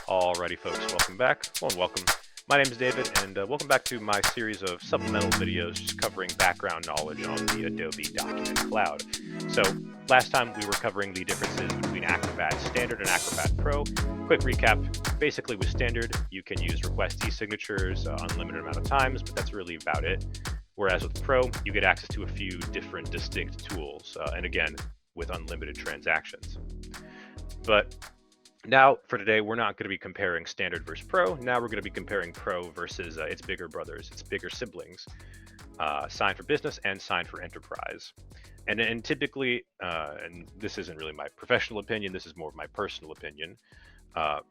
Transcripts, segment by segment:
Alrighty folks, welcome back. Well, welcome. My name is David, and welcome back to my series of supplemental videos just covering background knowledge on the Adobe Document Cloud. So, last time we were covering the differences between Acrobat Standard and Acrobat Pro. Quick recap, basically with Standard, you can use request e-signatures unlimited amount of times, but that's really about it. Whereas with Pro, you get access to a few different distinct tools, and again, with unlimited transactions. But now, for today, we're not going to be comparing Standard versus Pro. Now we're going to be comparing Pro versus its bigger brothers, its bigger siblings, Sign for Business and Sign for Enterprise. And typically, and this isn't really my professional opinion, this is more of my personal opinion.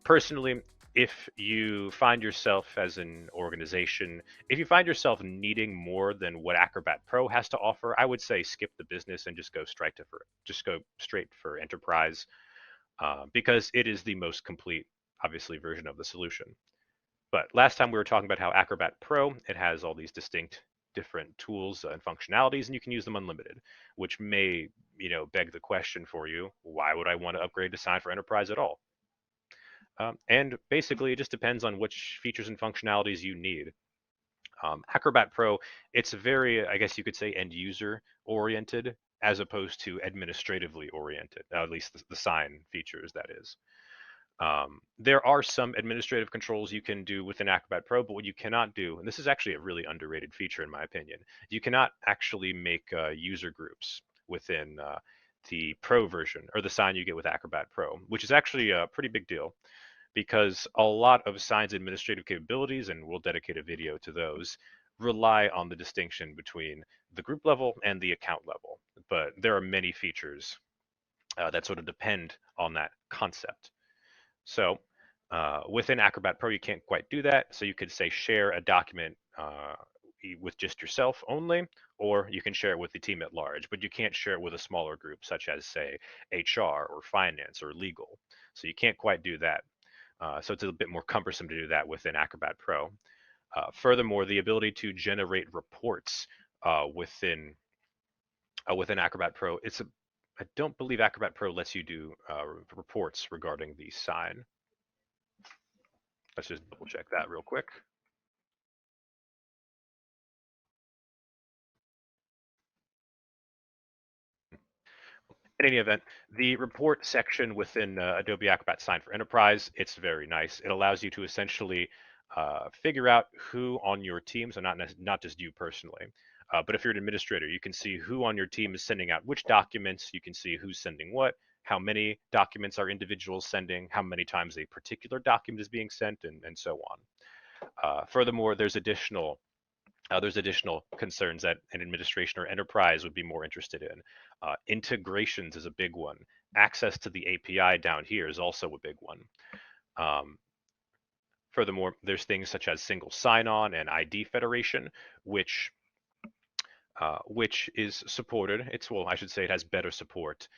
Personally, if you find yourself as an organization, if you find yourself needing more than what Acrobat Pro has to offer, I would say skip the business and just go straight for Enterprise. Because it is the most complete, obviously, version of the solution. But last time we were talking about how Acrobat Pro, it has all these distinct different tools and functionalities, and you can use them unlimited, which may, beg the question for you, why would I want to upgrade to Sign for Enterprise at all? And basically, it just depends on which features and functionalities you need. Acrobat Pro, it's very, I guess you could say, end-user oriented, as opposed to administratively oriented, at least the sign features, that is. There are some administrative controls you can do within Acrobat Pro, but what you cannot do, and this is actually a really underrated feature in my opinion, you cannot actually make user groups within the Pro version, or the sign you get with Acrobat Pro, which is actually a pretty big deal, because a lot of Sign's administrative capabilities, and we'll dedicate a video to those, rely on the distinction between the group level and the account level. But there are many features that sort of depend on that concept. So within Acrobat Pro, you can't quite do that. So you could say share a document with just yourself only, or you can share it with the team at large, but you can't share it with a smaller group, such as, say, HR or finance or legal. So you can't quite do that. So it's a bit more cumbersome to do that within Acrobat Pro. Furthermore, the ability to generate reports within Acrobat Pro, I don't believe Acrobat Pro lets you do reports regarding the sign. Let's just double check that real quick. In any event, the report section within Adobe Acrobat Sign for Enterprise, it's very nice. It allows you to essentially figure out who on your team, so not just you personally, but if you're an administrator, you can see who on your team is sending out which documents, you can see who's sending what, how many documents are individuals sending, how many times a particular document is being sent, and so on. Furthermore, there's additional concerns that an administration or enterprise would be more interested in. Integrations is a big one. Access to the API down here is also a big one. Furthermore, there's things such as single sign-on and ID federation, which is supported. I should say it has better support,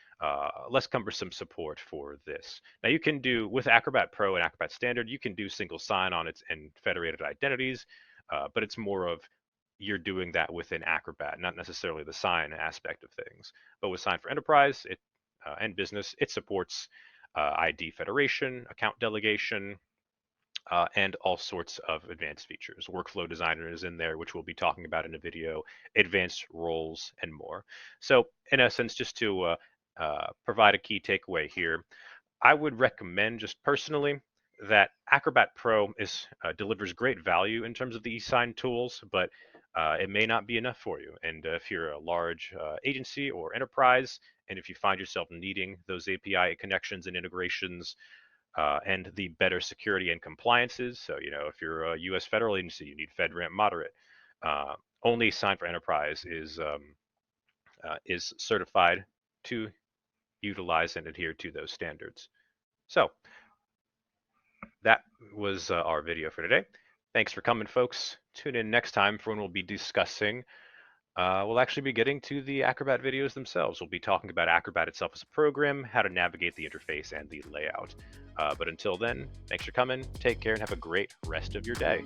less cumbersome support for this. Now you can do, with Acrobat Pro and Acrobat Standard, you can do single sign-on and federated identities, but it's more of you're doing that within Acrobat, not necessarily the sign aspect of things. But with Sign for Enterprise and Business, it supports ID federation, account delegation, and all sorts of advanced features. Workflow Designer is in there, which we'll be talking about in a video, advanced roles, and more. So in essence, just to provide a key takeaway here, I would recommend just personally that Acrobat Pro delivers great value in terms of the e-sign tools, but it may not be enough for you. And if you're a large agency or enterprise, and if you find yourself needing those API connections and integrations and the better security and compliances, so if you're a U.S. federal agency, you need FedRAMP Moderate. Only Sign for Enterprise is certified to utilize and adhere to those standards. So that was our video for today. Thanks for coming, folks. Tune in next time for when we'll be discussing, we'll actually be getting to the Acrobat videos themselves. We'll be talking about Acrobat itself as a program, how to navigate the interface and the layout. But until then, thanks for coming, take care, and have a great rest of your day.